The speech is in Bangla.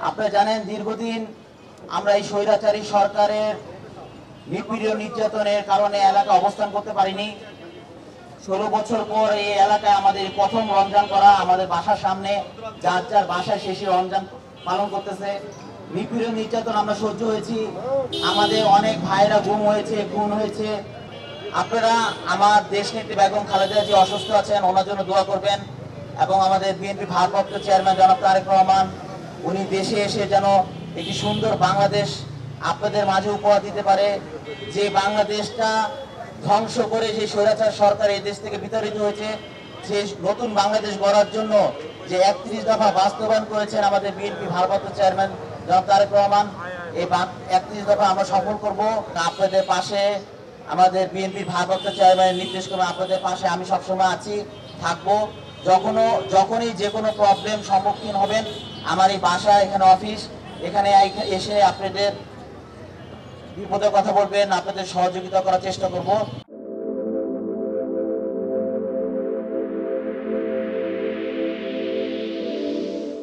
আপনারা জানেন দীর্ঘদিন আমরা এই স্বৈরাচারী সরকারের নিপীড়ন নির্যাতনের কারণে এলাকা অবস্থান করতে পারিনি। 16 বছর পর এই এলাকায় আমাদের প্রথম রমজান করা, আমাদের বাসার সামনে যার যার বাসায় শেষে রমজান পালন করতেছে। নিপীড়ন নির্যাতন আমরা সহ্য হয়েছি, আমাদের অনেক ভাইরা গুম হয়েছে, খুন হয়েছে। আপনারা আমার দেশনেত্রী বেগম খালেদা জিয়া অসুস্থ আছেন, ওনার জন্য দোয়া করবেন। এবং আমাদের বিএনপি ভারপ্রাপ্ত চেয়ারম্যান জনাব তারেক রহমান, উনি দেশে এসে যেন একটি সুন্দর বাংলাদেশ আপনাদের মাঝে উপহার দিতে পারে, যে বাংলাদেশটা ধ্বংস করে যে স্বৈরাচার সরকার এই দেশ থেকে বিতাড়িত হয়েছে, যে নতুন বাংলাদেশ গড়ার জন্য যে 31 দফা বাস্তবায়ন করেছেন আমাদের বিএনপি ভারপ্রাপ্ত চেয়ারম্যান জনাব তারেক রহমান, এই 31 দফা আমরা সফল করব। আপনাদের পাশে আমাদের বিএনপির ভারপ্রাপ্ত চেয়ারম্যানের নির্দেশ ক্রমে আপনাদের পাশে আমি সবসময় আছি, থাকবো। যখনই যে কোনো প্রবলেম সম্মুখীন হবেন, আমার এই বাসা, এখানে অফিস, এখানে এসে আপনাদের বিপদের কথা বলবেন, আপনাদের সহযোগিতা করার চেষ্টা করব।